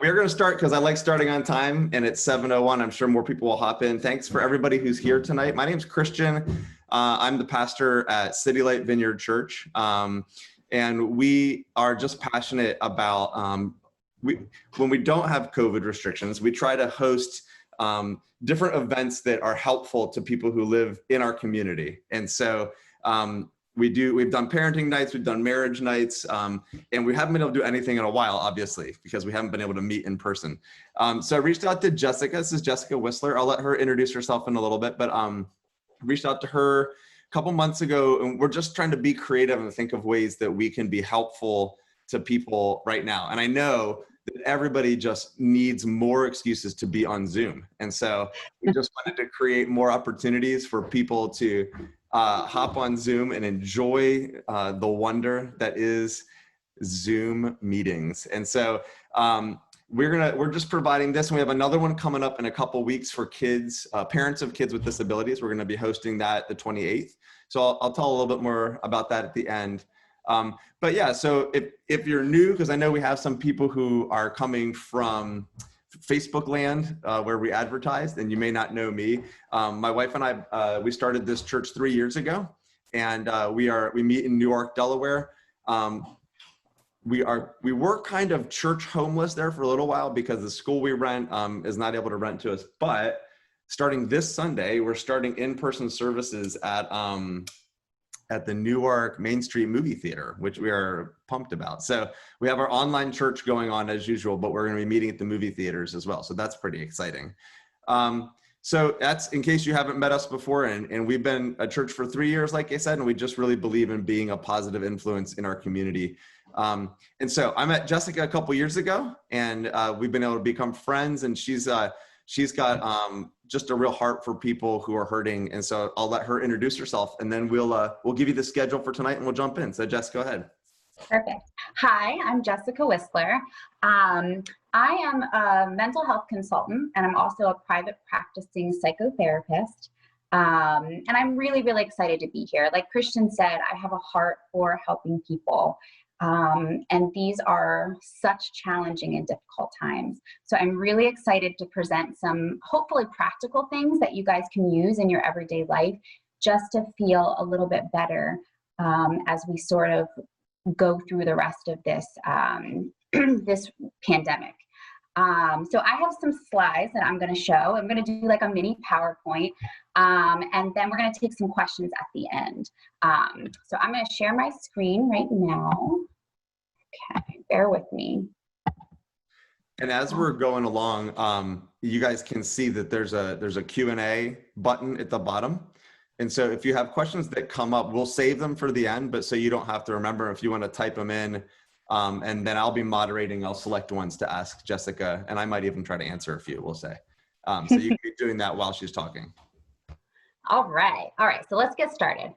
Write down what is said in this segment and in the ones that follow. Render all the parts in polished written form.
we're going to start because I like starting on time, and it's 7:01. I'm sure more people will hop in. Thanks for everybody who's here tonight. My name's Christian. I'm the pastor at City Light Vineyard Church, and we are just passionate about, when we don't have COVID restrictions, we try to host different events that are helpful to people who live in our community. And so we've done parenting nights, we've done marriage nights, and we haven't been able to do anything in a while, obviously, because we haven't been able to meet in person. So I reached out to Jessica. This is Jessica Whisler. I'll let her introduce herself in a little bit, but reached out to her a couple months ago, and we're just trying to be creative and think of ways that we can be helpful to people right now. And I know that everybody just needs more excuses to be on Zoom. And so we just wanted to create more opportunities for people to hop on Zoom and enjoy the wonder that is Zoom meetings. And so we're just providing this, and we have another one coming up in a couple weeks for kids, parents of kids with disabilities. We're going to be hosting that the 28th. So I'll tell a little bit more about that at the end. But yeah, so if you're new, because I know we have some people who are coming from Facebook land where we advertised, and you may not know me. My wife and I, we started this church 3 years ago, and we meet in Newark, Delaware. We were kind of church homeless there for a little while because the school we rent is not able to rent to us. But starting this Sunday, we're starting in-person services at the Newark Main Street Movie Theater, which we are pumped about. So we have our online church going on as usual, but we're going to be meeting at the movie theaters as well. So that's pretty exciting. So that's in case you haven't met us before, and we've been a church for 3 years, like I said, and we just really believe in being a positive influence in our community. And so I met Jessica a couple years ago, and we've been able to become friends, and she's got just a real heart for people who are hurting. And so I'll let her introduce herself, and then we'll give you the schedule for tonight, and we'll jump in. So Jess, go ahead. Perfect. Hi, I'm Jessica Whisler. I am a mental health consultant, and I'm also a private practicing psychotherapist. And I'm really, really excited to be here. Like Christian said, I have a heart for helping people. And these are such challenging and difficult times. So I'm really excited to present some hopefully practical things that you guys can use in your everyday life just to feel a little bit better as we sort of go through the rest of this, this pandemic. So I have some slides that I'm going to show. I'm going to do like a mini PowerPoint, and then we're going to take some questions at the end. So I'm going to share my screen right now. Okay, bear with me. And as we're going along, you guys can see that there's a Q&A button at the bottom. And so if you have questions that come up, we'll save them for the end, but so you don't have to remember, if you want to type them in, and then I'll be moderating, I'll select ones to ask Jessica, and I might even try to answer a few, we'll say. So you can be doing that while she's talking. All right, so let's get started.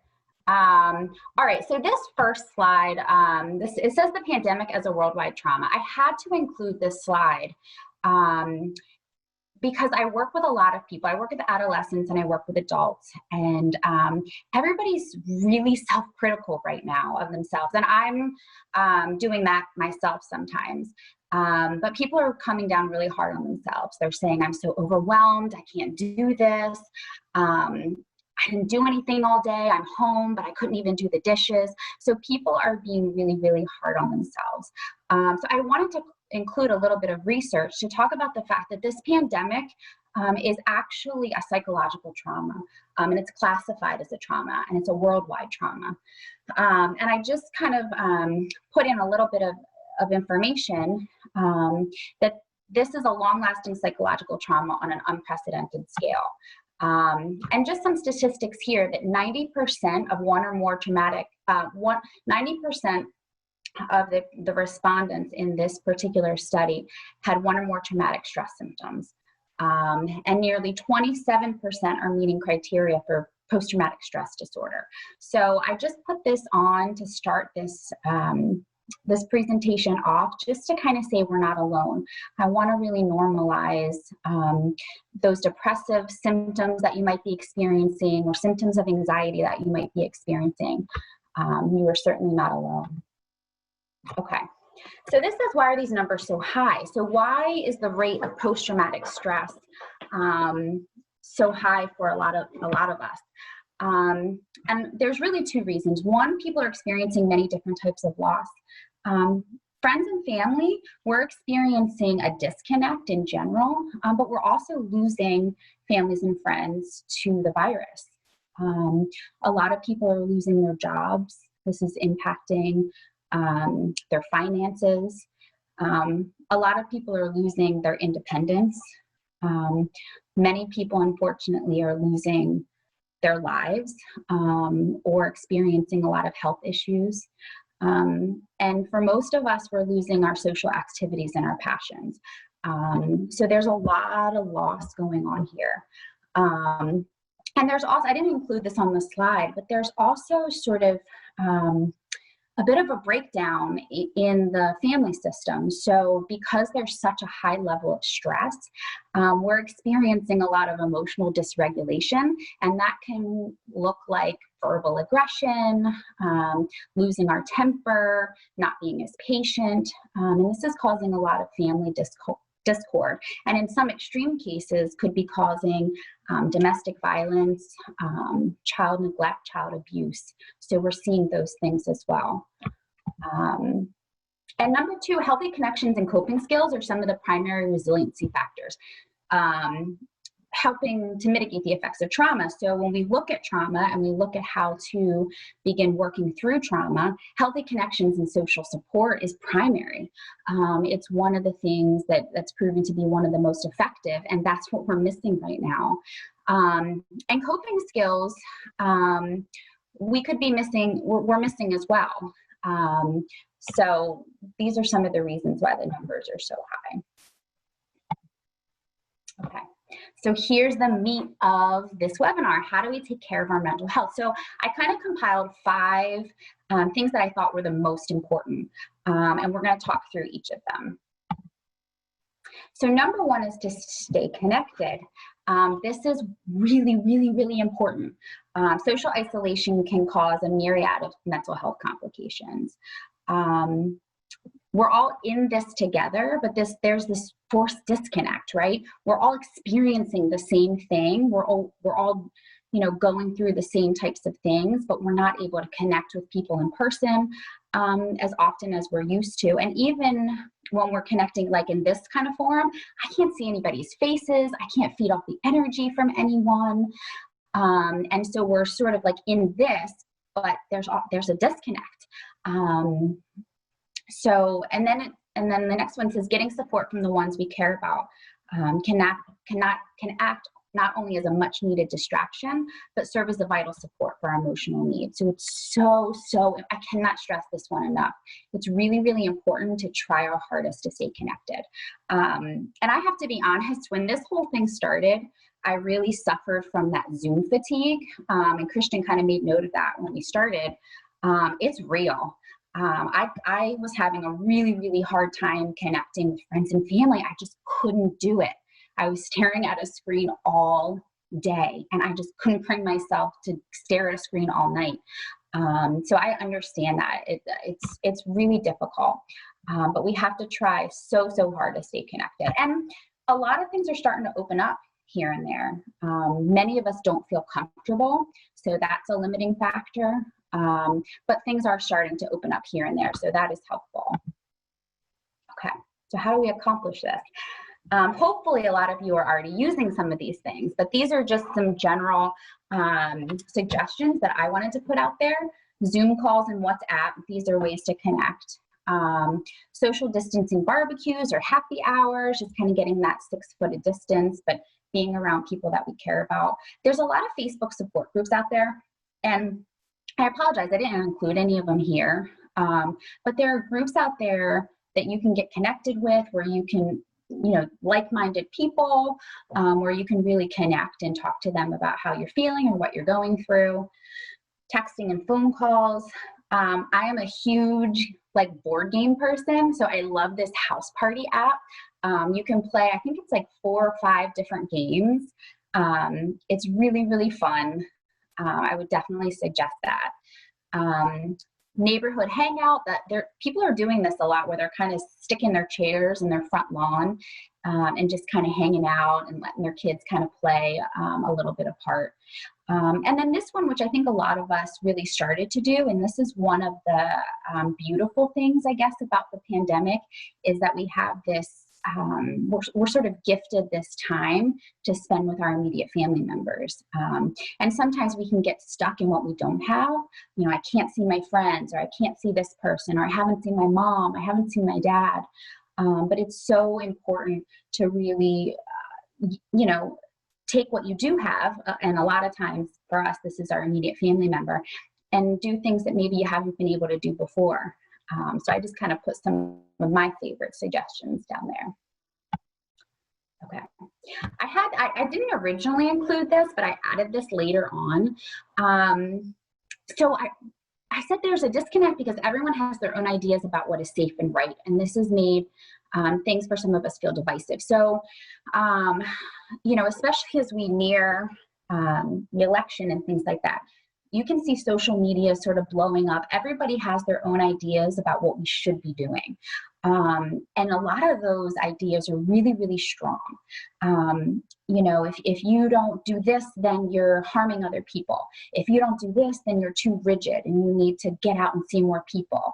All right, so this first slide, it says the pandemic as a worldwide trauma. I had to include this slide because I work with a lot of people. I work with adolescents and I work with adults, and everybody's really self-critical right now of themselves. And I'm doing that myself sometimes. But people are coming down really hard on themselves. They're saying, I'm so overwhelmed, I can't do this. I didn't do anything all day. I'm home, but I couldn't even do the dishes. So people are being really, really hard on themselves. So I wanted to include a little bit of research to talk about the fact that this pandemic is actually a psychological trauma, and it's classified as a trauma, and it's a worldwide trauma. And I just kind of put in a little bit of information that this is a long-lasting psychological trauma on an unprecedented scale. And just some statistics here that 90% of one or more traumatic, 90% of the respondents in this particular study had one or more traumatic stress symptoms. And nearly 27% are meeting criteria for post-traumatic stress disorder. So I just put this on to start this this presentation off, just to kind of say we're not alone. I want to really normalize those depressive symptoms that you might be experiencing, or symptoms of anxiety that you might be experiencing. You are certainly not alone. Okay, So this is, why are these numbers so high? So why is the rate of post-traumatic stress so high for a lot of us? And there's really two reasons. One, people are experiencing many different types of loss. Friends and family, we're experiencing a disconnect in general, but we're also losing families and friends to the virus. A lot of people are losing their jobs. This is impacting their finances. A lot of people are losing their independence. Many people, unfortunately, are losing their lives or experiencing a lot of health issues. And for most of us, we're losing our social activities and our passions. So there's a lot of loss going on here. And there's also, I didn't include this on the slide, but there's also sort of a bit of a breakdown in the family system. So because there's such a high level of stress, we're experiencing a lot of emotional dysregulation, and that can look like verbal aggression, losing our temper, not being as patient, and this is causing a lot of family discord, and in some extreme cases could be causing domestic violence, child neglect, child abuse. So we're seeing those things as well. And number two, healthy connections and coping skills are some of the primary resiliency factors, helping to mitigate the effects of trauma. So when we look at trauma and we look at how to begin working through trauma, healthy connections and social support is primary. It's one of the things that's proven to be one of the most effective, and that's what we're missing right now. And coping skills, we could be missing, we're missing as well. So these are some of the reasons why the numbers are so high. Okay. So here's the meat of this webinar. How do we take care of our mental health? So I kind of compiled 5 things that I thought were the most important, and we're going to talk through each of them. So number 1 is to stay connected. This is really, really, really important. Social isolation can cause a myriad of mental health complications. We're all in this together, but there's this forced disconnect, right? We're all experiencing the same thing. We're all, going through the same types of things, but we're not able to connect with people in person as often as we're used to. And even when we're connecting, like in this kind of forum, I can't see anybody's faces. I can't feed off the energy from anyone. And so we're sort of like in this, but there's a disconnect. So, and then the next one says getting support from the ones we care about can act not only as a much needed distraction, but serve as a vital support for our emotional needs. So it's so, I cannot stress this one enough. It's really, really important to try our hardest to stay connected. And I have to be honest, when this whole thing started, I really suffered from that Zoom fatigue. And Christian kind of made note of that when we started. It's real. I was having a really, really hard time connecting with friends and family. I just couldn't do it. I was staring at a screen all day, and I just couldn't bring myself to stare at a screen all night. So I understand that it's really difficult, but we have to try so hard to stay connected. And a lot of things are starting to open up here and there. Many of us don't feel comfortable, so that's a limiting factor. But things are starting to open up here and there, so that is helpful. Okay, so how do we accomplish this? Hopefully a lot of you are already using some of these things, but these are just some general suggestions that I wanted to put out there. Zoom calls and WhatsApp, these are ways to connect. Social distancing barbecues or happy hours, just kind of getting that 6-foot distance, but being around people that we care about. There's a lot of Facebook support groups out there, and I apologize, I didn't include any of them here, but there are groups out there that you can get connected with where you can, like-minded people, where you can really connect and talk to them about how you're feeling or what you're going through. Texting and phone calls. I am a huge board game person, so I love this house party app. You can play, I think it's 4 or 5 different games. It's really, really fun. I would definitely suggest that. neighborhood hangout that people are doing this a lot, where they're kind of sticking their chairs in their front lawn and just kind of hanging out and letting their kids kind of play a little bit apart. And then this one, which I think a lot of us really started to do, and this is one of the beautiful things, I guess, about the pandemic, is that we have this, we're sort of gifted this time to spend with our immediate family members. And sometimes we can get stuck in what we don't have. You know, I can't see my friends, or I can't see this person, or I haven't seen my mom, I haven't seen my dad. But it's so important to really, take what you do have, and a lot of times for us, this is our immediate family member, and do things that maybe you haven't been able to do before. So I just kind of put some of my favorite suggestions down there. Okay. I didn't originally include this, but I added this later on. So I said there's a disconnect because everyone has their own ideas about what is safe and right. And this has made things for some of us feel divisive. So, especially as we near the election and things like that, you can see social media sort of blowing up. Everybody has their own ideas about what we should be doing. And a lot of those ideas are really, really strong. If you don't do this, then you're harming other people. If you don't do this, then you're too rigid and you need to get out and see more people.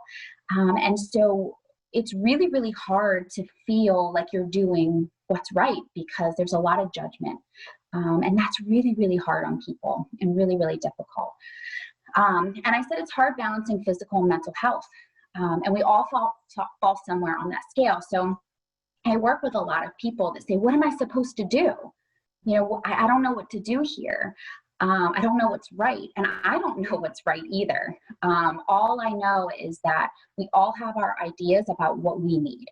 And so it's really, really hard to feel like you're doing what's right, because there's a lot of judgment. And that's really, really hard on people and really, really difficult. And I said it's hard balancing physical and mental health. And we all fall somewhere on that scale. So I work with a lot of people that say, what am I supposed to do? I don't know what to do here. I don't know what's right. And I don't know what's right either. All I know is that we all have our ideas about what we need,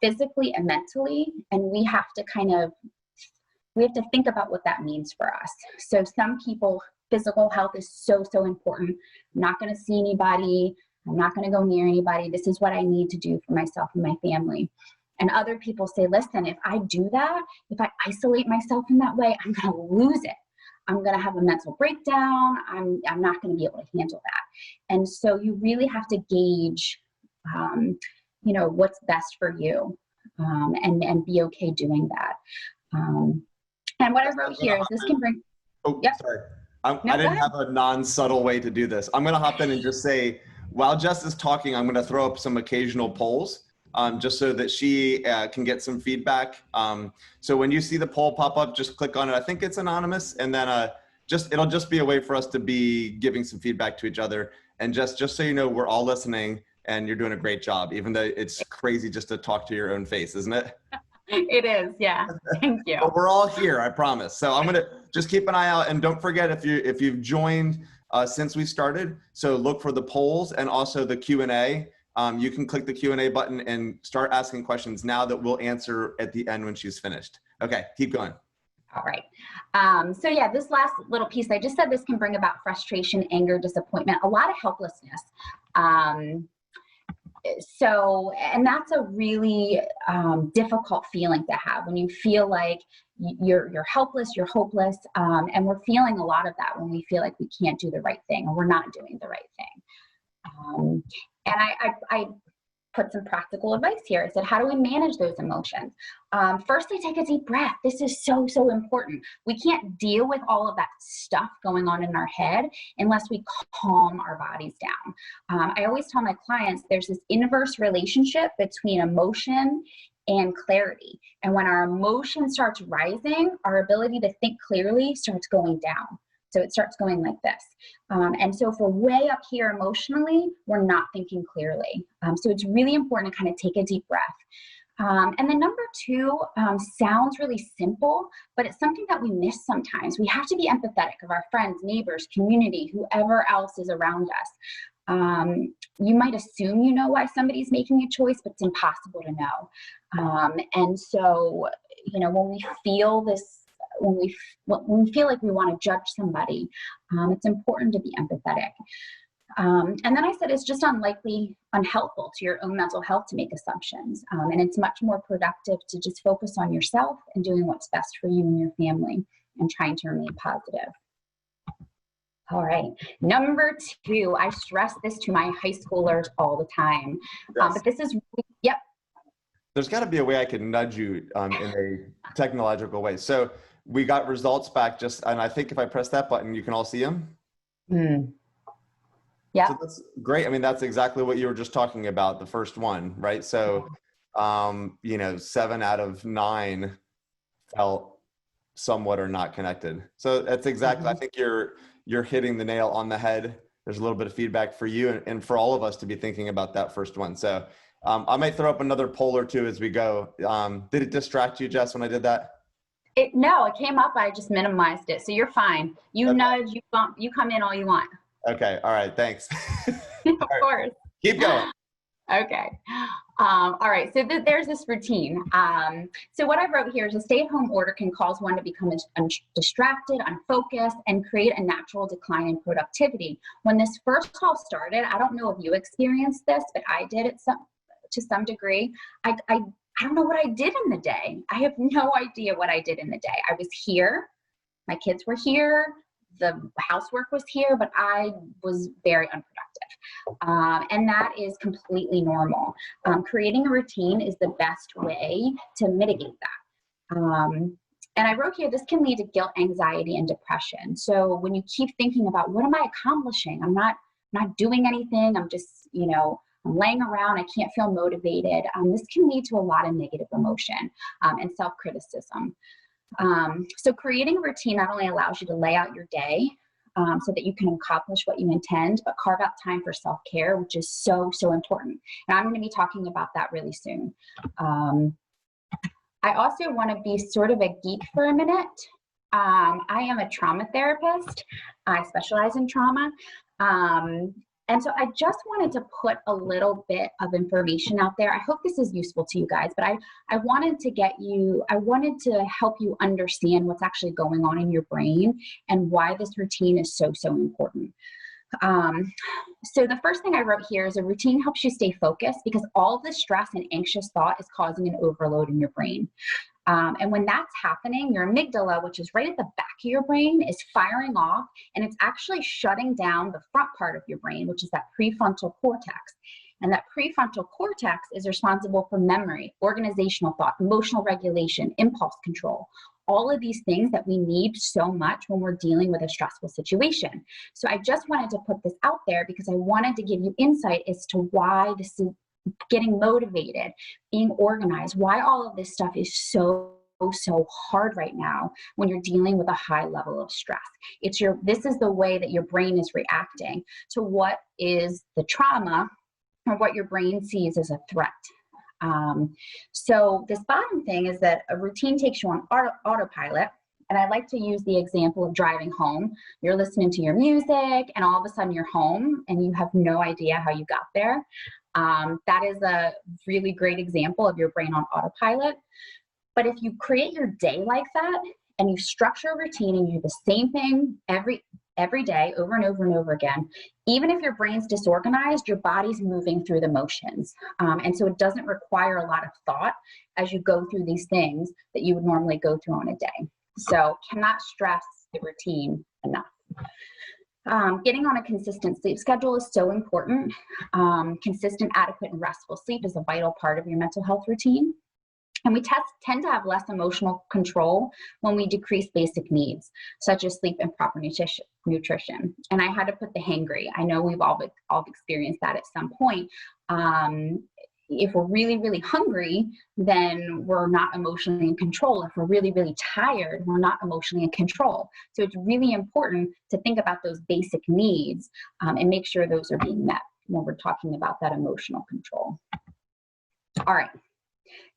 physically and mentally. And we have to think about what that means for us. So some people, physical health is so, so important. I'm not going to see anybody. I'm not going to go near anybody. This is what I need to do for myself and my family. And other people say, listen, if I do that, if I isolate myself in that way, I'm going to lose it. I'm going to have a mental breakdown. I'm not going to be able to handle that. And so you really have to gauge, what's best for you, and be okay doing that. And what I wrote here is this can bring. Oh, yep. Sorry. I didn't have a non-subtle way to do this. I'm going to hop in and just say, while Jess is talking, I'm going to throw up some occasional polls, just so that she can get some feedback. So when you see the poll pop up, just click on it. I think it's anonymous, and then it'll just be a way for us to be giving some feedback to each other. And just so you know, we're all listening, and you're doing a great job, even though it's crazy just to talk to your own face, isn't it? It is, yeah. Thank you. But we're all here, I promise. So I'm gonna just keep an eye out, and don't forget, if you've joined since we started, so look for the polls and also the Q&A. You can click the Q&A button and start asking questions now that we'll answer at the end when she's finished. Okay, keep going. All right. So yeah, this last little piece, I just said this can bring about frustration, anger, disappointment, a lot of helplessness. And that's a really difficult feeling to have when you feel like you're helpless, you're hopeless, and we're feeling a lot of that when we feel like we can't do the right thing or we're not doing the right thing. And I put some practical advice here. I said, how do we manage those emotions? Firstly, take a deep breath. This is so, so important. We can't deal with all of that stuff going on in our head unless we calm our bodies down. I always tell my clients there's this inverse relationship between emotion and clarity. And when our emotion starts rising, our ability to think clearly starts going down. So it starts going like this. And so if we're way up here emotionally, we're not thinking clearly. So it's really important to kind of take a deep breath. And then number two sounds really simple, but it's something that we miss sometimes. We have to be empathetic of our friends, neighbors, community, whoever else is around us. You might assume you know why somebody's making a choice, but it's impossible to know. And so, when we feel this, when we feel like we want to judge somebody, it's important to be empathetic. And then I said it's just unhelpful to your own mental health to make assumptions. And it's much more productive to just focus on yourself and doing what's best for you and your family and trying to remain positive. All right. Number 2, I stress this to my high schoolers all the time. Yes. But this is, yep. There's got to be a way I can nudge you in a technological way. So we got results back and I think if I press that button, you can all see them. Yeah. So that's great. I mean, that's exactly what you were just talking about, the first one, right? So, 7 out of 9 felt somewhat or not connected. So that's exactly, I think you're hitting the nail on the head. There's a little bit of feedback for you and for all of us to be thinking about that first one. So I might throw up another poll or two as we go. Did it distract you, Jess, when I did that? No, it came up. I just minimized it. So you're fine. You nudge, you bump, you come in all you want. Okay. All right. Thanks. Of course. Keep going. Okay. All right. So there's this routine. So what I wrote here is a stay-at-home order can cause one to become distracted, unfocused, and create a natural decline in productivity. When this first all started, I don't know if you experienced this, but I did it to some degree. I don't know what I did in the day. I have no idea what I did in the day. I was here. My kids were here. The housework was here, but I was very unproductive. And that is completely normal. Creating a routine is the best way to mitigate that. And I wrote here, this can lead to guilt, anxiety, and depression. So when you keep thinking about what am I accomplishing? I'm not doing anything. I'm just, I'm laying around. I can't feel motivated. This can lead to a lot of negative emotion and self-criticism. So creating a routine not only allows you to lay out your day so that you can accomplish what you intend, but carve out time for self-care, which is so, so important. And I'm going to be talking about that really soon. I also want to be sort of a geek for a minute. I am a trauma therapist. I specialize in trauma. And so I just wanted to put a little bit of information out there. I hope this is useful to you guys, but I wanted to help you understand what's actually going on in your brain and why this routine is so, so important. So the first thing I wrote here is a routine helps you stay focused because all of the stress and anxious thought is causing an overload in your brain. And when that's happening, your amygdala, which is right at the back of your brain, is firing off, and it's actually shutting down the front part of your brain, which is that prefrontal cortex. And that prefrontal cortex is responsible for memory, organizational thought, emotional regulation, impulse control, all of these things that we need so much when we're dealing with a stressful situation. So I just wanted to put this out there because I wanted to give you insight as to why this is getting motivated, being organized, why all of this stuff is so hard right now when you're dealing with a high level of stress. This is the way that your brain is reacting to what is the trauma or what your brain sees as a threat. So this bottom thing is that a routine takes you on autopilot. And I like to use the example of driving home. You're listening to your music and all of a sudden you're home and you have no idea how you got there. That is a really great example of your brain on autopilot. But if you create your day like that and you structure a routine and you do the same thing every day over and over and over again, even if your brain's disorganized, your body's moving through the motions. And so it doesn't require a lot of thought as you go through these things that you would normally go through on a day. So cannot stress the routine enough. Getting on a consistent sleep schedule is so important. Consistent, adequate, and restful sleep is a vital part of your mental health routine. And we tend to have less emotional control when we decrease basic needs, such as sleep and proper nutrition. And I had to put the hangry. I know we've all experienced that at some point. If we're really, really hungry, then we're not emotionally in control. If we're really, really tired, we're not emotionally in control. So it's really important to think about those basic needs and make sure those are being met when we're talking about that emotional control. All right.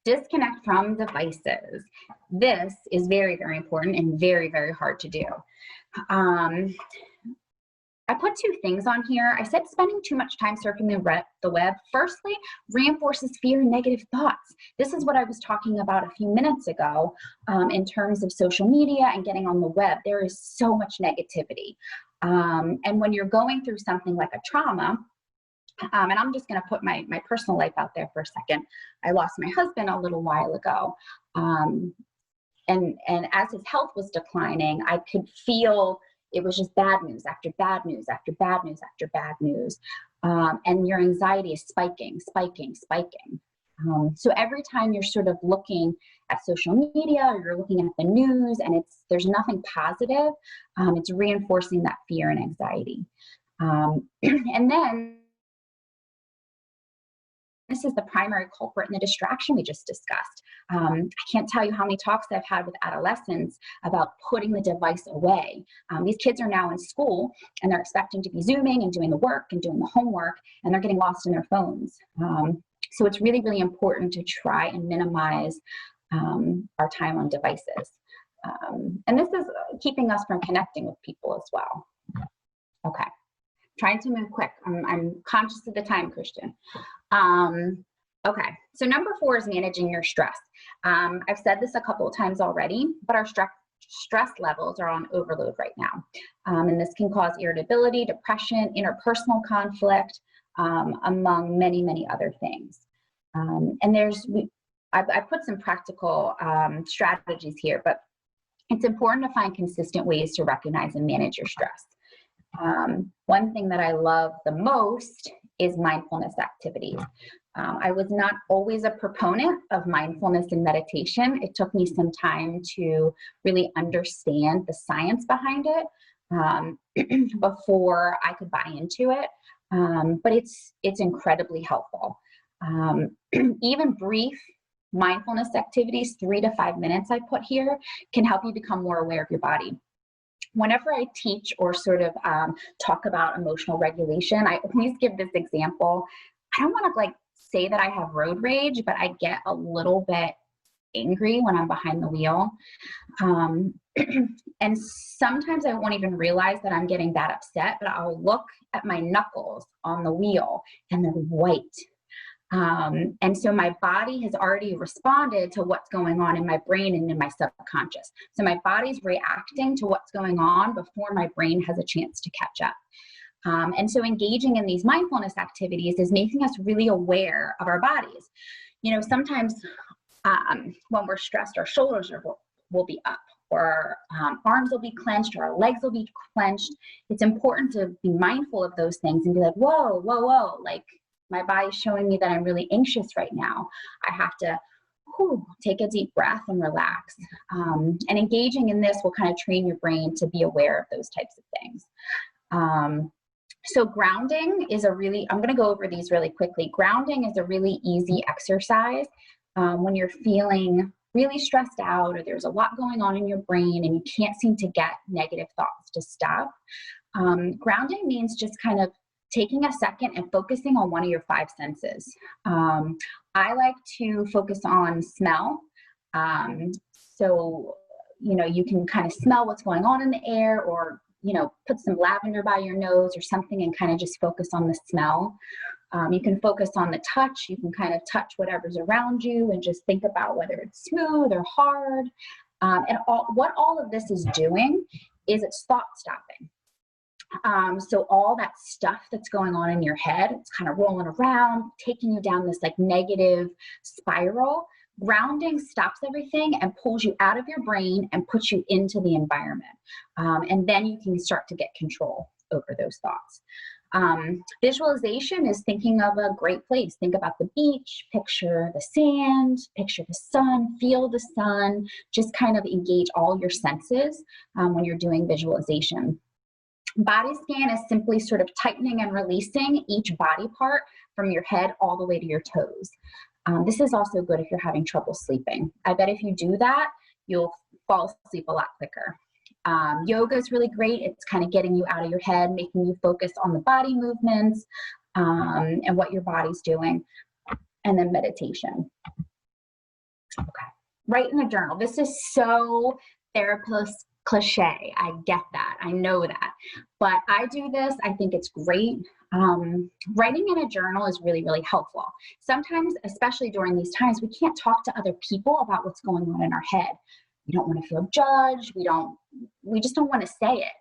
Disconnect from devices. This is very, very important and very, very hard to do. I put 2 things on here. I said spending too much time surfing the web, firstly, reinforces fear and negative thoughts. This is what I was talking about a few minutes ago in terms of social media and getting on the web. There is so much negativity. And when you're going through something like a trauma, and I'm just going to put my personal life out there for a second. I lost my husband a little while ago. And as his health was declining, I could feel it was just bad news after bad news after bad news after bad news. And your anxiety is spiking, spiking, spiking. So every time you're sort of looking at social media or you're looking at the news and there's nothing positive, it's reinforcing that fear and anxiety. And then this is the primary culprit in the distraction we just discussed. I can't tell you how many talks I've had with adolescents about putting the device away. These kids are now in school and they're expecting to be Zooming and doing the work and doing the homework, and they're getting lost in their phones. So it's really, really important to try and minimize our time on devices. And this is keeping us from connecting with people as well. Okay, trying to move quick. I'm conscious of the time, Christian. Okay, so number 4 is managing your stress. I've said this a couple of times already, but our stress levels are on overload right now. And this can cause irritability, depression, interpersonal conflict, among many, many other things. And I put some practical strategies here, but it's important to find consistent ways to recognize and manage your stress. One thing that I love the most is mindfulness activities. I was not always a proponent of mindfulness and meditation. It took me some time to really understand the science behind it before I could buy into it. But it's incredibly helpful. Even brief mindfulness activities, 3 to 5 minutes I put here, can help you become more aware of your body. Whenever I teach or sort of talk about emotional regulation, I always give this example. I don't want to say that I have road rage, but I get a little bit angry when I'm behind the wheel. And sometimes I won't even realize that I'm getting that upset, but I'll look at my knuckles on the wheel and they're white. And so my body has already responded to what's going on in my brain and in my subconscious. So my body's reacting to what's going on before my brain has a chance to catch up. And so engaging in these mindfulness activities is making us really aware of our bodies. You know, sometimes when we're stressed, our shoulders will be up, or our arms will be clenched, or our legs will be clenched. It's important to be mindful of those things and be like, whoa, whoa, whoa, my body's showing me that I'm really anxious right now. I have to take a deep breath and relax. And engaging in this will kind of train your brain to be aware of those types of things. So grounding is I'm going to go over these really quickly. Grounding is a really easy exercise when you're feeling really stressed out or there's a lot going on in your brain and you can't seem to get negative thoughts to stop. Grounding means just kind of taking a second and focusing on one of your 5 senses. I like to focus on smell. So, you can kind of smell what's going on in the air, or, put some lavender by your nose or something and kind of just focus on the smell. You can focus on the touch. You can kind of touch whatever's around you and just think about whether it's smooth or hard. And what all of this is doing is it's thought stopping. So all that stuff that's going on in your head, it's kind of rolling around, taking you down this negative spiral. Grounding stops everything and pulls you out of your brain and puts you into the environment. And then you can start to get control over those thoughts. Visualization is thinking of a great place. Think about the beach, picture the sand, picture the sun, feel the sun, just kind of engage all your senses when you're doing visualization. Body scan is simply sort of tightening and releasing each body part from your head all the way to your toes. This is also good if you're having trouble sleeping. I bet if you do that, you'll fall asleep a lot quicker. Yoga is really great. It's kind of getting you out of your head, making you focus on the body movements and what your body's doing. And then meditation. Okay. Write in a journal. This is so therapist cliche. I get that. I know that. But I do this. I think it's great. Writing in a journal is really, really helpful. Sometimes, especially during these times, we can't talk to other people about what's going on in our head. We don't want to feel judged. We just don't want to say it.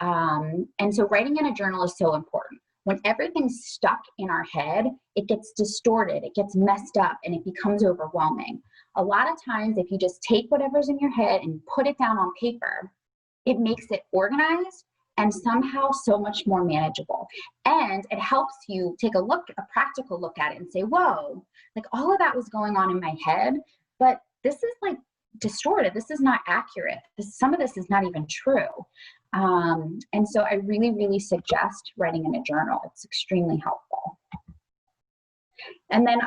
And so writing in a journal is so important. When everything's stuck in our head, it gets distorted, it gets messed up, and it becomes overwhelming. A lot of times, if you just take whatever's in your head and put it down on paper, it makes it organized and somehow so much more manageable. And it helps you take a practical look at it and say, whoa, like all of that was going on in my head, but this is like distorted. This is not accurate. Some of this is not even true. And so I really, really suggest writing in a journal. It's extremely helpful. And then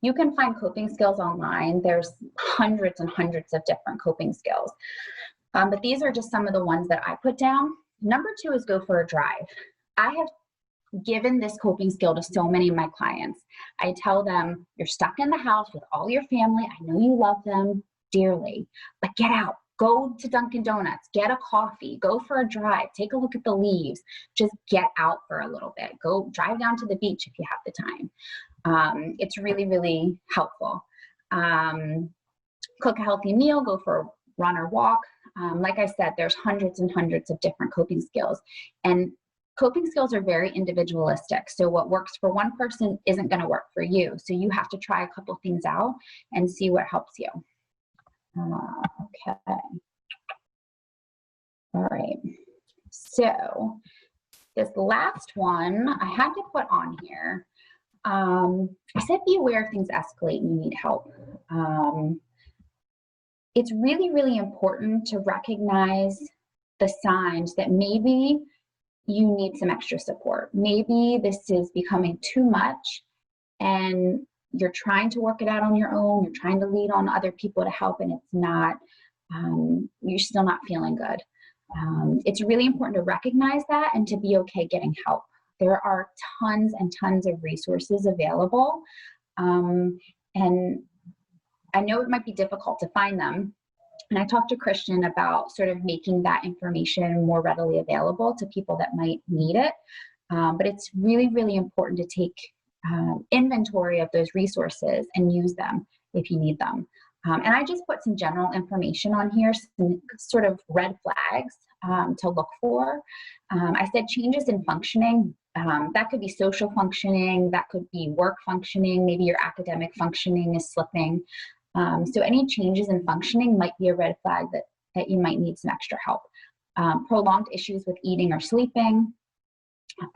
you can find coping skills online. There's hundreds and hundreds of different coping skills. But these are just some of the ones that I put down. Number 2 is go for a drive. I have given this coping skill to so many of my clients. I tell them, you're stuck in the house with all your family. I know you love them dearly, but get out. Go to Dunkin' Donuts, get a coffee, go for a drive, take a look at the leaves, just get out for a little bit. Go drive down to the beach if you have the time. It's really, really helpful. Cook a healthy meal, go for a run or walk. Like I said, there's hundreds and hundreds of different coping skills, and coping skills are very individualistic. So what works for one person isn't going to work for you. So you have to try a couple things out and see what helps you. Okay. All right. So this last one I had to put on here. I said be aware if things escalate and you need help. It's really, really important to recognize the signs that maybe you need some extra support. Maybe this is becoming too much and you're trying to work it out on your own. You're trying to lean on other people to help, and it's not, you're still not feeling good. It's really important to recognize that and to be okay getting help. There are tons and tons of resources available. And I know it might be difficult to find them. And I talked to Christian about sort of making that information more readily available to people that might need it. But it's really, really important to take inventory of those resources and use them if you need them. And I just put some general information on here, some sort of red flags to look for. I said changes in functioning. That could be social functioning, that could be work functioning, maybe your academic functioning is slipping. So any changes in functioning might be a red flag that you might need some extra help. Prolonged issues with eating or sleeping.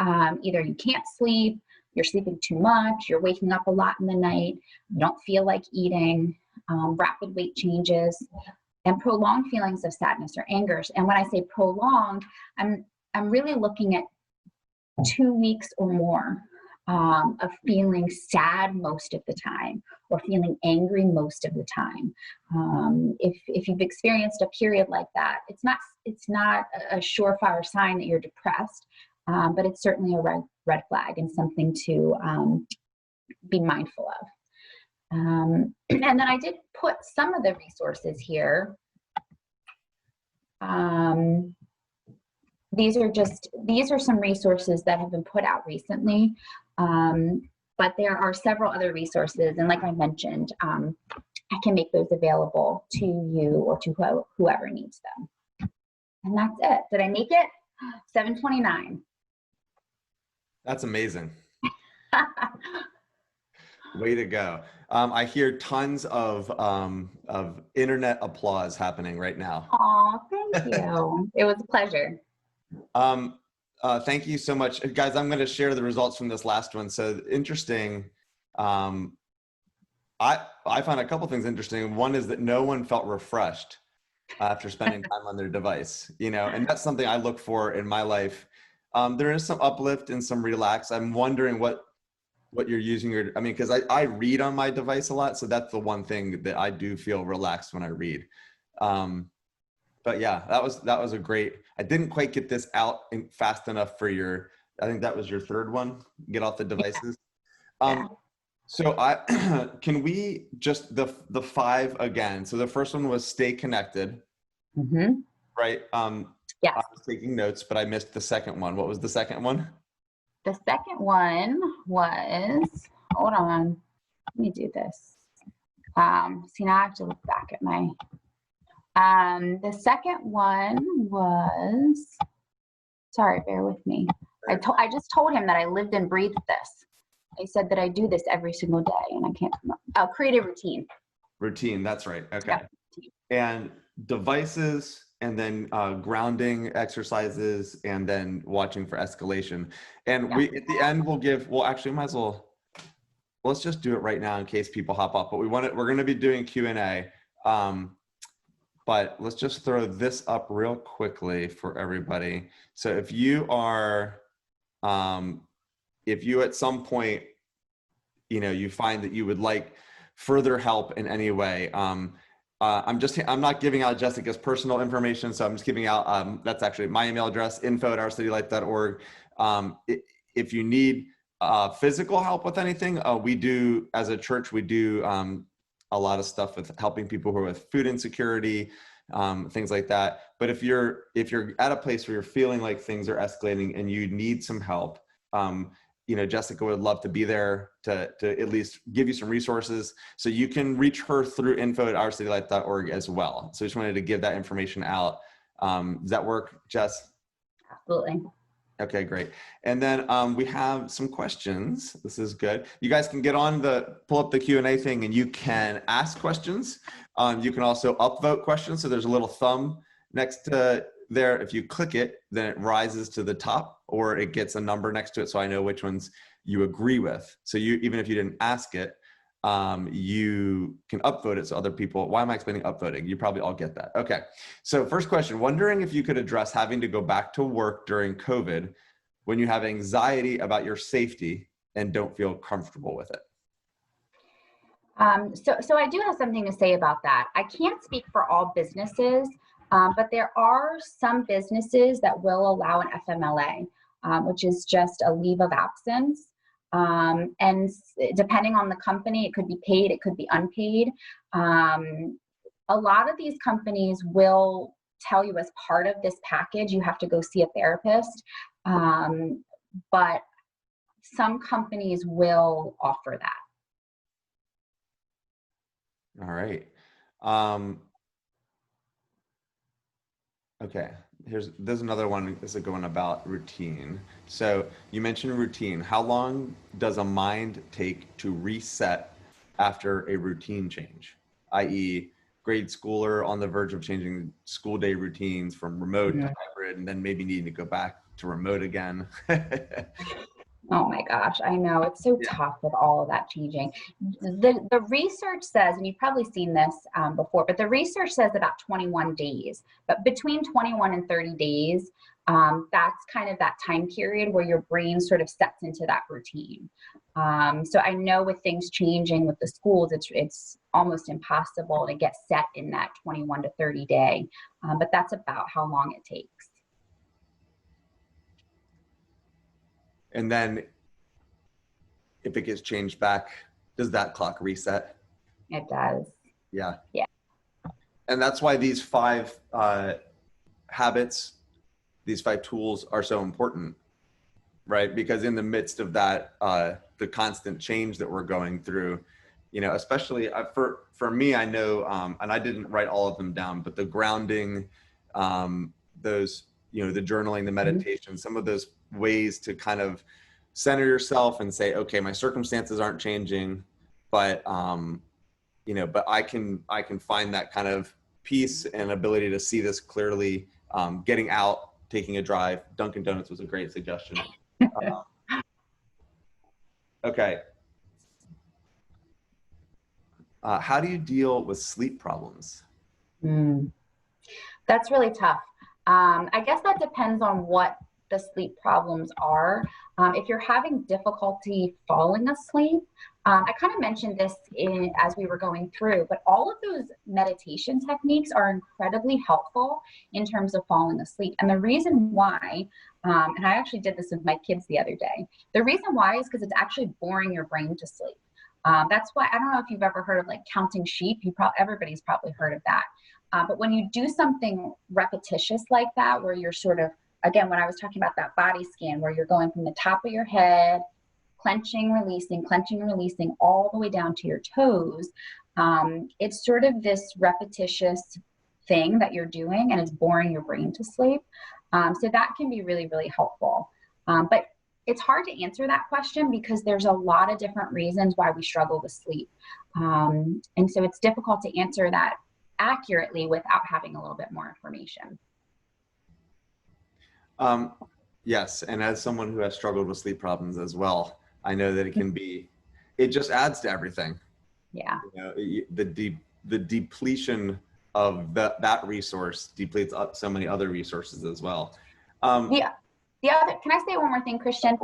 Either you can't sleep, you're sleeping too much, you're waking up a lot in the night, you don't feel like eating, rapid weight changes, and prolonged feelings of sadness or anger. And when I say prolonged, I'm really looking at 2 weeks or more of feeling sad most of the time or feeling angry most of the time. If you've experienced a period like that, it's not a surefire sign that you're depressed, but it's certainly a red flag and something to be mindful of. And then I did put some of the resources here. These are some resources that have been put out recently, but there are several other resources, and like I mentioned, I can make those available to you or to whoever needs them. And that's it. Did I make it? 7:29. That's amazing. Way to go. I hear tons of internet applause happening right now. Aw, thank you. It was a pleasure. Thank you so much. Guys, I'm going to share the results from this last one. So interesting. I found a couple things interesting. One is that no one felt refreshed after spending time on their device, and that's something I look for in my life. There is some uplift and some relax. I'm wondering what you're using because I read on my device a lot. So that's the one thing that I do feel relaxed when I read. But yeah, that was a great, I didn't quite get this out fast enough for I think that was your third one, get off the devices. Yeah. So can we just the 5 again? So the first one was stay connected, right? Yeah. I was taking notes, but I missed the second one. What was the second one? The second one was, hold on, let me do this. See, now I have to look back at my, the second one was, sorry, bear with me. I just told him that I lived and breathed this. I said that I do this every single day and I can't come up. Oh, create a routine. Routine, that's right, okay. Yep. And devices and then grounding exercises, and then watching for escalation. And we, at the end, we'll actually might as well, let's just do it right now in case people hop up, but we're going to be doing Q&A. But let's just throw this up real quickly for everybody. So if you are, if you at some point, you find that you would like further help in any way, I'm not giving out Jessica's personal information, so I'm just giving out, that's actually my email address, info@ourcitylight.org. If you need physical help with anything, we do, as a church, we do a lot of stuff with helping people who are with food insecurity, things like that. But if you're at a place where you're feeling like things are escalating and you need some help, Jessica would love to be there to at least give you some resources. So you can reach her through info@ourcitylight.org as well. So I just wanted to give that information out. Does that work, Jess? Absolutely. Okay, great. And then we have some questions. This is good. You guys can pull up the Q&A thing, and you can ask questions. You can also upvote questions. So there's a little thumb next to there. If you click it, then it rises to the top, or it gets a number next to it, so I know which ones you agree with. So even if you didn't ask it, you can upvote it so other people. Why am I explaining upvoting? You probably all get that. Okay. So first question, wondering if you could address having to go back to work during COVID when you have anxiety about your safety and don't feel comfortable with it. So I do have something to say about that. I can't speak for all businesses, but there are some businesses that will allow an FMLA, which is just a leave of absence. And depending on the company, it could be paid, it could be unpaid. A lot of these companies will tell you as part of this package, you have to go see a therapist. But some companies will offer that. All right. Okay. There's another one. This is a good one about routine. So you mentioned routine. How long does a mind take to reset after a routine change, i.e. grade schooler on the verge of changing school day routines from remote to hybrid, and then maybe needing to go back to remote again? Oh my gosh, I know, it's so tough with all of that changing. The research says, and you've probably seen this before, but the research says about 21 days. But between 21 and 30 days, that's kind of that time period where your brain sort of sets into that routine. So I know with things changing with the schools, it's almost impossible to get set in that 21 to 30 day, but that's about how long it takes. And then if it gets changed back, does that clock reset? It does. Yeah. Yeah. And that's why these 5 habits, these 5 tools are so important, right? Because in the midst of that, the constant change that we're going through, especially for me, I know, and I didn't write all of them down, but the grounding, those, the journaling, the meditation, some of those ways to kind of center yourself and say, okay, my circumstances aren't changing, but but I can find that kind of peace and ability to see this clearly. Getting out, taking a drive, Dunkin' Donuts was a great suggestion. Okay. How do you deal with sleep problems? That's really tough. I guess that depends on what the sleep problems are. If you're having difficulty falling asleep, I kind of mentioned this as we were going through, but all of those meditation techniques are incredibly helpful in terms of falling asleep. And the reason why, and I actually did this with my kids the other day, the reason why is because it's actually boring your brain to sleep. That's why, I don't know if you've ever heard of like counting sheep. Everybody's probably heard of that. But when you do something repetitious like that, where you're sort of, again, when I was talking about that body scan, where you're going from the top of your head, clenching, releasing, all the way down to your toes, it's sort of this repetitious thing that you're doing, and it's boring your brain to sleep. So that can be really, really helpful. But it's hard to answer that question because there's a lot of different reasons why we struggle with sleep. And so it's difficult to answer that accurately without having a little bit more information. Yes, and as someone who has struggled with sleep problems as well, I know that it just adds to everything. Yeah. You know, the depletion of that resource depletes up so many other resources as well. Yeah. The other, can I say one more thing, Christian?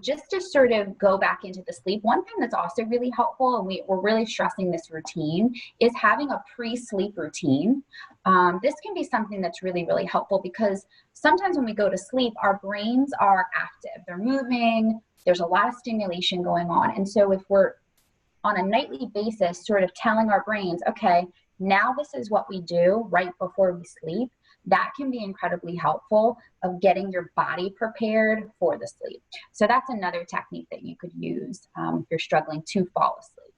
Just to sort of go back into the sleep, one thing that's also really helpful, and we're really stressing this routine, is having a pre-sleep routine. This can be something that's really, really helpful because sometimes when we go to sleep, our brains are active. They're moving. There's a lot of stimulation going on. And so if we're on a nightly basis sort of telling our brains, okay, now this is what we do right before we sleep, that can be incredibly helpful of getting your body prepared for the sleep. So that's another technique that you could use if you're struggling to fall asleep.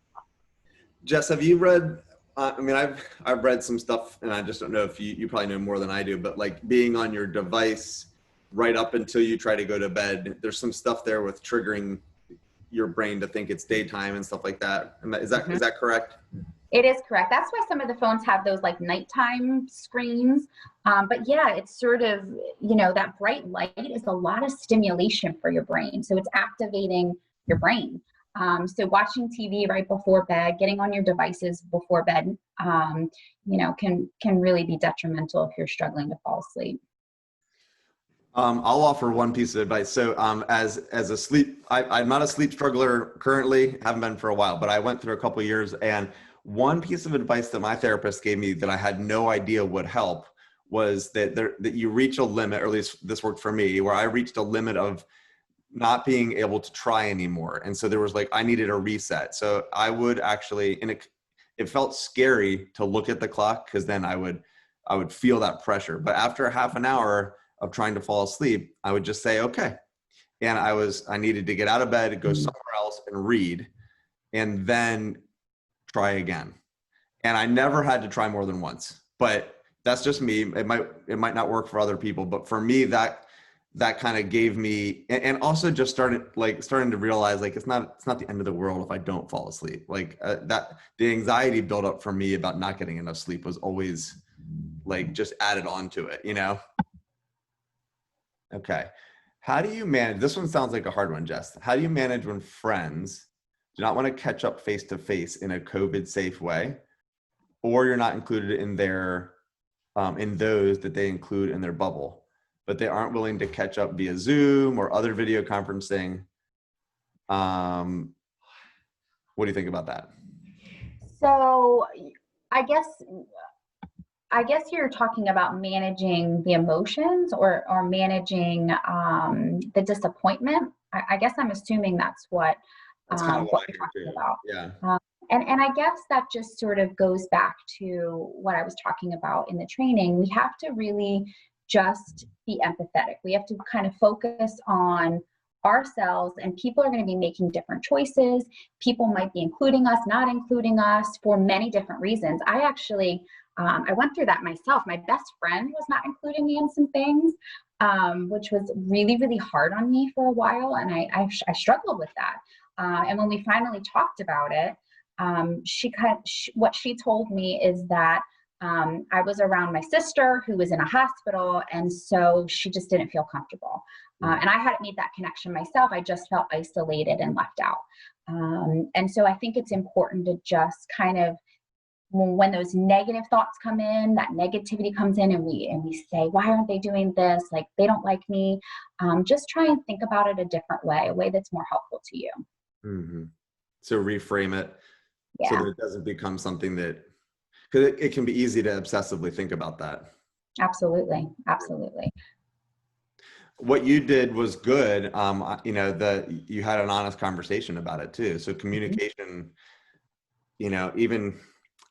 Jess, have you read, I mean, I've read some stuff, and I just don't know if you probably know more than I do, but like being on your device right up until you try to go to bed, there's some stuff there with triggering your brain to think it's daytime and stuff like that. Is that correct? It is correct. That's why some of the phones have those like nighttime screens. But yeah, it's sort of, you know, that bright light is a lot of stimulation for your brain. So it's activating your brain. So watching TV right before bed, getting on your devices before bed, you know, can really be detrimental if you're struggling to fall asleep. I'll offer one piece of advice. So as a sleep, I'm not a sleep struggler currently, haven't been for a while, but I went through a couple of years, and one piece of advice that my therapist gave me that I had no idea would help was that that you reach a limit, or at least this worked for me, where I reached a limit of not being able to try anymore. And so there was like, I needed a reset. So I would actually, and it felt scary to look at the clock because then I would feel that pressure. But after half an hour of trying to fall asleep, I would just say, okay. And I needed to get out of bed, go somewhere else and read, and then try again. And I never had to try more than once, but that's just me. It might not work for other people, but for me, that kind of gave me, and also just starting to realize like, it's not the end of the world if I don't fall asleep. Like that, the anxiety built up for me about not getting enough sleep was always like just added on to it, you know? Okay. How do you manage, this one sounds like a hard one, Jess. How do you manage when friends do not want to catch up face to face in a COVID safe way, or you're not included in their, in those that they include in their bubble, but they aren't willing to catch up via Zoom or other video conferencing? What do you think about that? So I guess you're talking about managing the emotions or managing the disappointment. I guess I'm assuming that's what Kind of what what you're I talking do. about. Yeah. And I guess that just sort of goes back to what I was talking about in the training. We have to really just be empathetic. We have to kind of focus on ourselves, and people are going to be making different choices. People might be including us, not including us for many different reasons. I actually, I went through that myself. My best friend was not including me in some things, which was really, really hard on me for a while. And I struggled with that. And when we finally talked about it, what she told me is that I was around my sister who was in a hospital, and so she just didn't feel comfortable. And I hadn't made that connection myself. I just felt isolated and left out. And so I think it's important to just kind of, when those negative thoughts come in, that negativity comes in, and we say, why aren't they doing this? Like, they don't like me. Just try and think about it a different way, a way that's more helpful to you. Mm-hmm. So reframe it, Yeah. so that it doesn't become something that, because it can be easy to obsessively think about that. Absolutely. Absolutely. What you did was good. You know, you had an honest conversation about it too. So communication, you know, even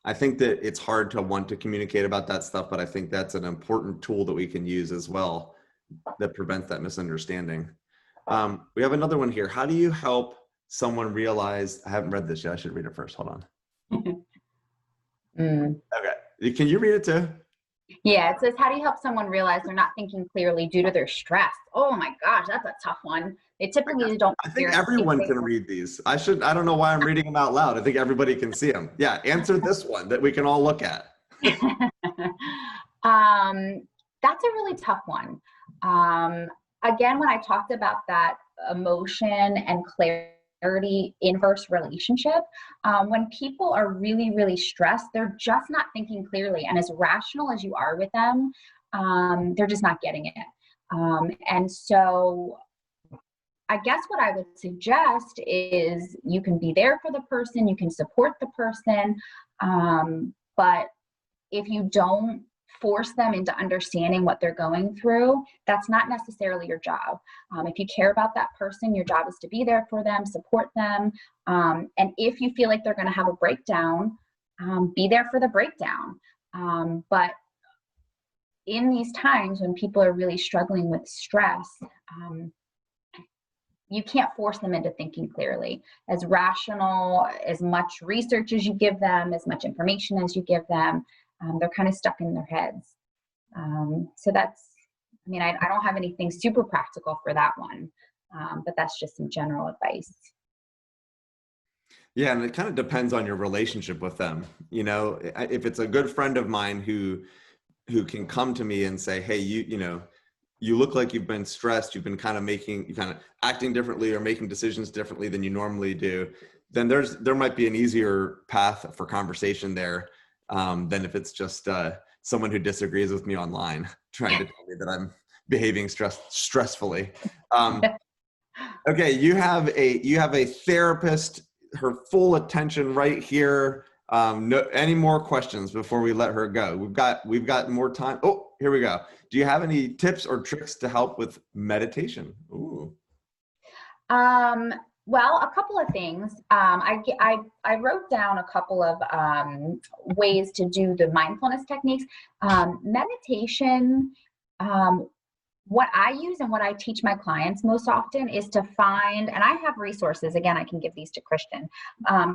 I think that it's hard to want to communicate about that stuff, but I think that's an important tool that we can use as well that prevents that misunderstanding. We have another one here. How do you help someone realize, I haven't read this yet. I should read it first. Hold on. Okay. Can you read it too? Yeah, it says, how do you help someone realize they're not thinking clearly due to their stress? Oh my gosh, that's a tough one. They typically don't. I think everyone can read these. I don't know why I'm reading them out loud. I think everybody can see them. Yeah, answer this one that we can all look at. That's a really tough one. Again, when I talked about that emotion and clarity inverse relationship, when people are really, really stressed, they're just not thinking clearly. And as rational as you are with them, they're just not getting it. And so I guess what I would suggest is you can be there for the person, you can support the person, but if you don't force them into understanding what they're going through, that's not necessarily your job. If you care about that person, your job is to be there for them, support them. And if you feel like they're going to have a breakdown, be there for the breakdown. But in these times when people are really struggling with stress, you can't force them into thinking clearly. As rational, as much research as you give them, as much information as you give them, they're kind of stuck in their heads. So that's, I mean, I don't have anything super practical for that one, but that's just some general advice. Yeah, and it kind of depends on your relationship with them. You know, if it's a good friend of mine who can come to me and say, hey, you know, you look like you've been stressed, you've been kind of acting differently or making decisions differently than you normally do, then there might be an easier path for conversation there than if it's just someone who disagrees with me online trying to tell me that I'm behaving stressfully. Okay, you have a therapist, her full attention right here. Any more questions before we let her go? We've got more time. Oh, here we go. Do you have any tips or tricks to help with meditation? Ooh. Well, a couple of things. I wrote down a couple of ways to do the mindfulness techniques. Meditation, what I use and what I teach my clients most often is to find, and I have resources, again, I can give these to Christian,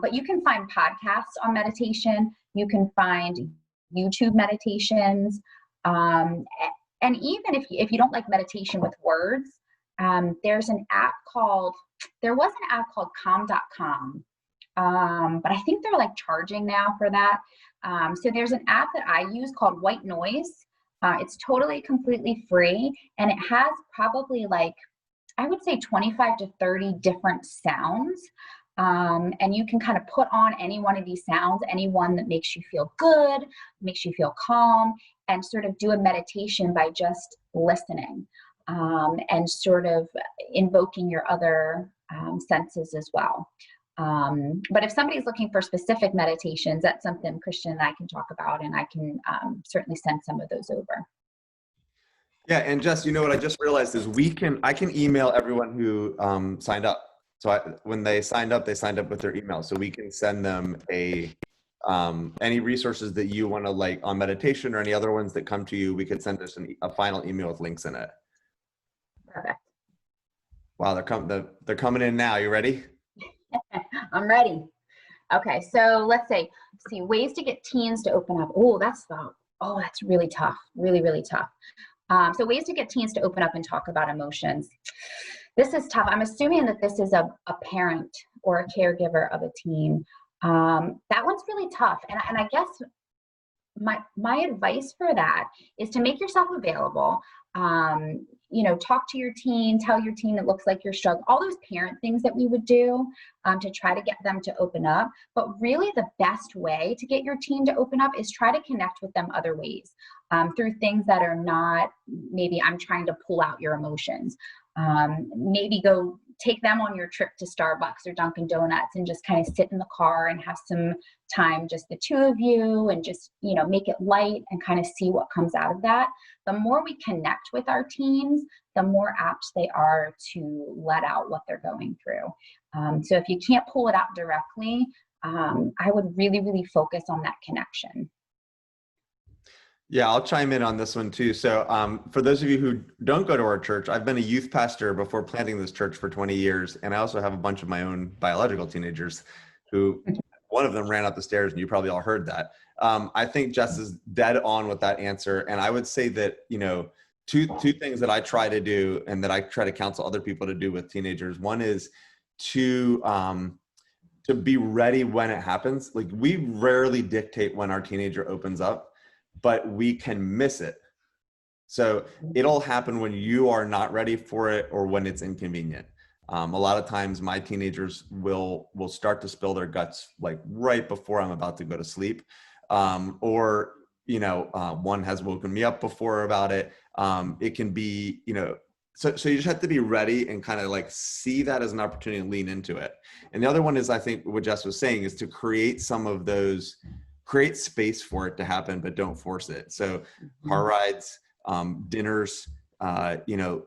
but you can find podcasts on meditation. You can find YouTube meditations. And even if you don't like meditation with words, there was an app called calm.com, but I think they're like charging now for that. So there's an app that I use called White Noise. It's totally completely free, and it has probably like, I would say 25 to 30 different sounds. And you can kind of put on any one of these sounds, any one that makes you feel good, makes you feel calm, and sort of do a meditation by just listening. And sort of invoking your other senses as well. But if somebody's looking for specific meditations, that's something Christian and I can talk about, and I can certainly send some of those over. Yeah, and Jess, you know what I just realized is I can email everyone who signed up. So when they signed up with their email. So we can send them any resources that you want to, like on meditation or any other ones that come to you, we could send us a final email with links in it. Perfect. Wow, they're coming in now. You ready? I'm ready. Okay, so let's see ways to get teens to open up. That's really tough, really, really tough. So ways to get teens to open up and talk about emotions. This is tough. I'm assuming that this is a parent or a caregiver of a teen. That one's really tough. And I guess my advice for that is to make yourself available. Talk to your teen, tell your teen it looks like you're struggling, all those parent things that we would do to try to get them to open up. But really the best way to get your teen to open up is try to connect with them other ways, through things that are not, maybe I'm trying to pull out your emotions. Maybe go take them on your trip to Starbucks or Dunkin' Donuts and just kind of sit in the car and have some time, just the two of you, and just, make it light and kind of see what comes out of that. The more we connect with our teens, the more apt they are to let out what they're going through. So if you can't pull it out directly, I would really, really focus on that connection. Yeah, I'll chime in on this one too. So for those of you who don't go to our church, I've been a youth pastor before planting this church for 20 years. And I also have a bunch of my own biological teenagers who, one of them ran up the stairs, and you probably all heard that. I think Jess is dead on with that answer. And I would say that, two things that I try to do and that I try to counsel other people to do with teenagers. One is to be ready when it happens. Like, we rarely dictate when our teenager opens up. but we can miss it. So it'll happen when you are not ready for it or when it's inconvenient. A lot of times my teenagers will start to spill their guts like right before I'm about to go to sleep. Or, one has woken me up before about it. It can be, so you just have to be ready and kind of like see that as an opportunity and lean into it. And the other one is, I think what Jess was saying is to create create space for it to happen, but don't force it. So car rides, dinners,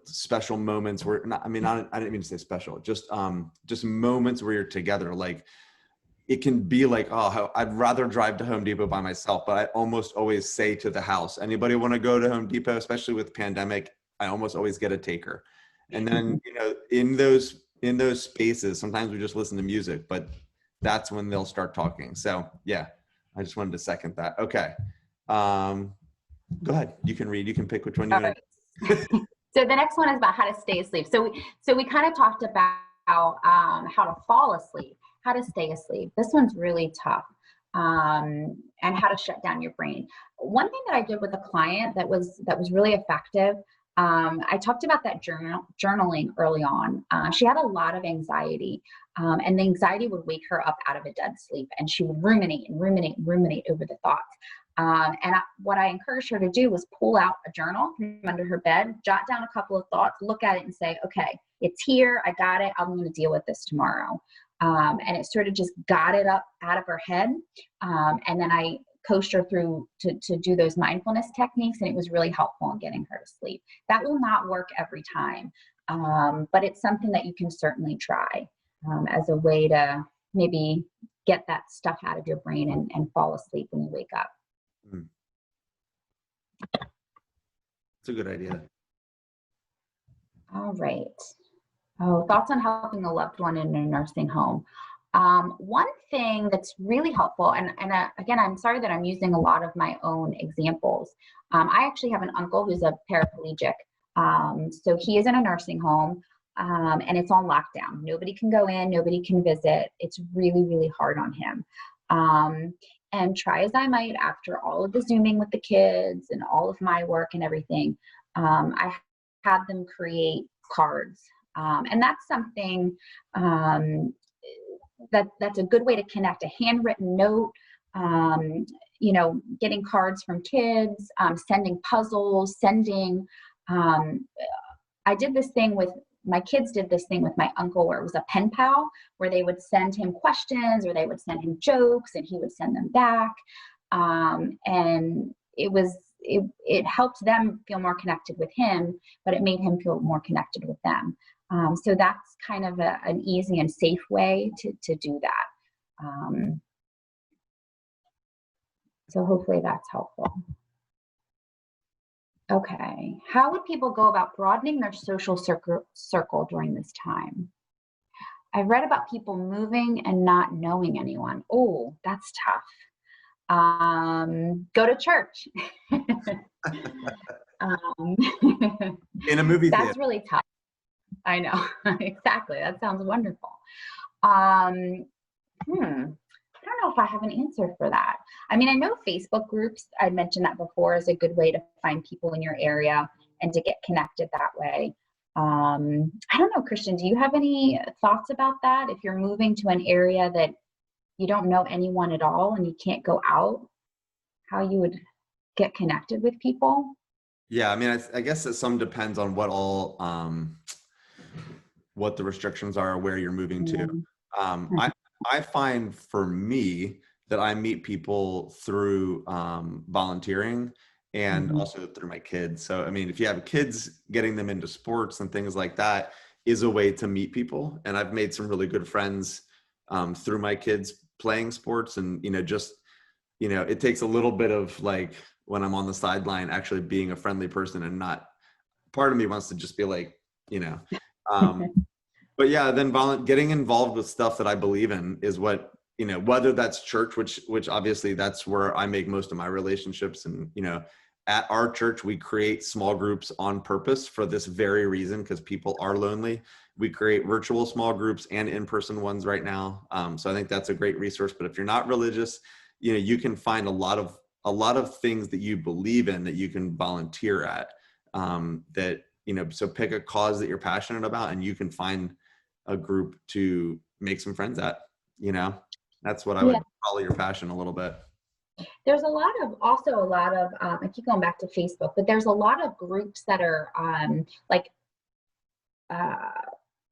special moments where I didn't mean to say special, just moments where you're together. Like it can be like, oh, I'd rather drive to Home Depot by myself, but I almost always say to the house, anybody want to go to Home Depot, especially with pandemic, I almost always get a taker. And then, in those spaces, sometimes we just listen to music, but that's when they'll start talking. So yeah, I just wanted to second that. Okay. Go ahead. You can read. You can pick which one you want. Right. So the next one is about how to stay asleep. So we kind of talked about how to fall asleep, how to stay asleep. This one's really tough, and how to shut down your brain. One thing that I did with a client that was really effective. I talked about that journaling early on. She had a lot of anxiety, and the anxiety would wake her up out of a dead sleep, and she would ruminate and ruminate and ruminate over the thoughts. What I encouraged her to do was pull out a journal from under her bed, jot down a couple of thoughts, look at it and say, okay, it's here. I got it. I'm going to deal with this tomorrow. And it sort of just got it up out of her head. And then I coached her through to do those mindfulness techniques. And it was really helpful in getting her to sleep. That will not work every time. But it's something that you can certainly try as a way to maybe get that stuff out of your brain and fall asleep when you wake up. It's a good idea. All right. Oh, thoughts on helping a loved one in a nursing home. One thing that's really helpful, and again, I'm sorry that I'm using a lot of my own examples. I actually have an uncle who's a paraplegic. So he is in a nursing home, and it's on lockdown. Nobody can go in, nobody can visit. It's really, really hard on him. And try as I might, after all of the Zooming with the kids and all of my work and everything, I had them create cards. And that's something that's a good way to connect, a handwritten note, getting cards from kids, sending puzzles, I did this thing with my kids did this thing with my uncle where it was a pen pal, where they would send him questions or they would send him jokes and he would send them back. And it helped them feel more connected with him, but it made him feel more connected with them. So that's kind of an easy and safe way to do that. So hopefully that's helpful. Okay, how would people go about broadening their social circle during this time? I've read about people moving and not knowing anyone. Oh, that's tough. Go to church. In a movie theater. That's really tough. I know, exactly. That sounds wonderful. I don't know if I have an answer for that. I mean, I know Facebook groups, I mentioned that before, is a good way to find people in your area and to get connected that way. I don't know, Christian, do you have any thoughts about that? If you're moving to an area that you don't know anyone at all and you can't go out, how you would get connected with people? Yeah, I mean, I guess that some depends on what the restrictions are, where you're moving to. I find for me that I meet people through volunteering and also through my kids. So, I mean, if you have kids, getting them into sports and things like that is a way to meet people. And I've made some really good friends through my kids playing sports. And, it takes a little bit of like when I'm on the sideline, actually being a friendly person and not, part of me wants to just be like, but yeah, then getting involved with stuff that I believe in is what, whether that's church, which obviously that's where I make most of my relationships. And, at our church, we create small groups on purpose for this very reason, because people are lonely. We create virtual small groups and in-person ones right now. So I think that's a great resource. But if you're not religious, you can find a lot a lot of things that you believe in that you can volunteer at, that, so pick a cause that you're passionate about and you can find a group to make some friends at, that's what I would follow your passion a little bit. There's also a lot of, I keep going back to Facebook, but there's a lot of groups that are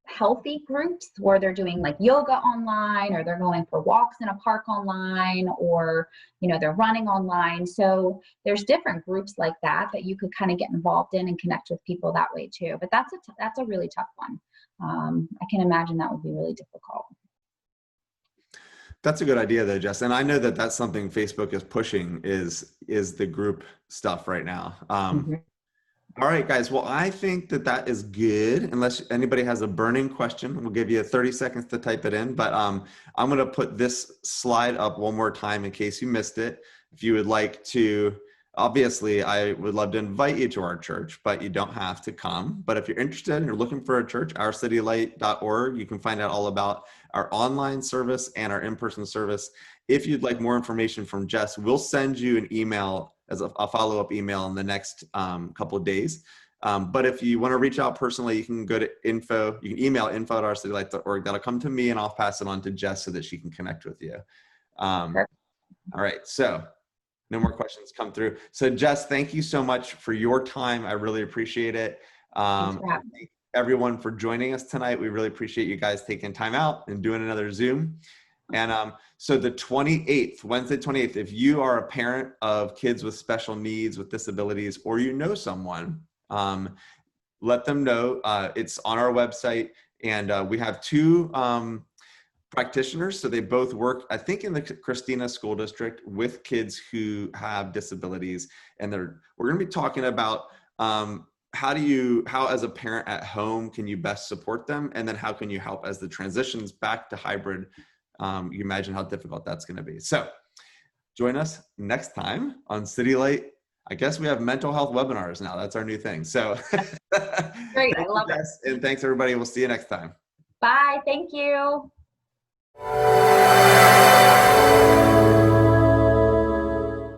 healthy groups where they're doing like yoga online, or they're going for walks in a park online, or, they're running online. So there's different groups like that you could kind of get involved in and connect with people that way too. But that's a really tough one. I can imagine that would be really difficult. That's a good idea though, Jess. And I know that that's something Facebook is pushing is the group stuff right now. All right, guys. Well, I think that is good. Unless anybody has a burning question, we'll give you 30 seconds to type it in. But I'm going to put this slide up one more time in case you missed it. If you would like to, obviously, I would love to invite you to our church, but you don't have to come. But if you're interested and you're looking for a church, ourcitylight.org, you can find out all about our online service and our in-person service. If you'd like more information from Jess, we'll send you an email as a follow-up email in the next couple of days. But if you want to reach out personally, you can go to info, you can email info@ourcitylight.org. That'll come to me and I'll pass it on to Jess so that she can connect with you. All right, so no more questions come through. So Jess, thank you so much for your time. I really appreciate it. Thank everyone for joining us tonight. We really appreciate you guys taking time out and doing another Zoom. And so the 28th, Wednesday 28th, if you are a parent of kids with special needs, with disabilities, or someone, let them know. It's on our website, and we have two practitioners. So they both work, I think, in the Christina School District with kids who have disabilities. And we're going to be talking about how as a parent at home can you best support them, and then how can you help as the transitions back to hybrid. You imagine how difficult that's going to be. So join us next time on City Light. I guess we have mental health webinars now. That's our new thing. So great. I love it. And thanks everybody. We'll see you next time. Bye. Thank you.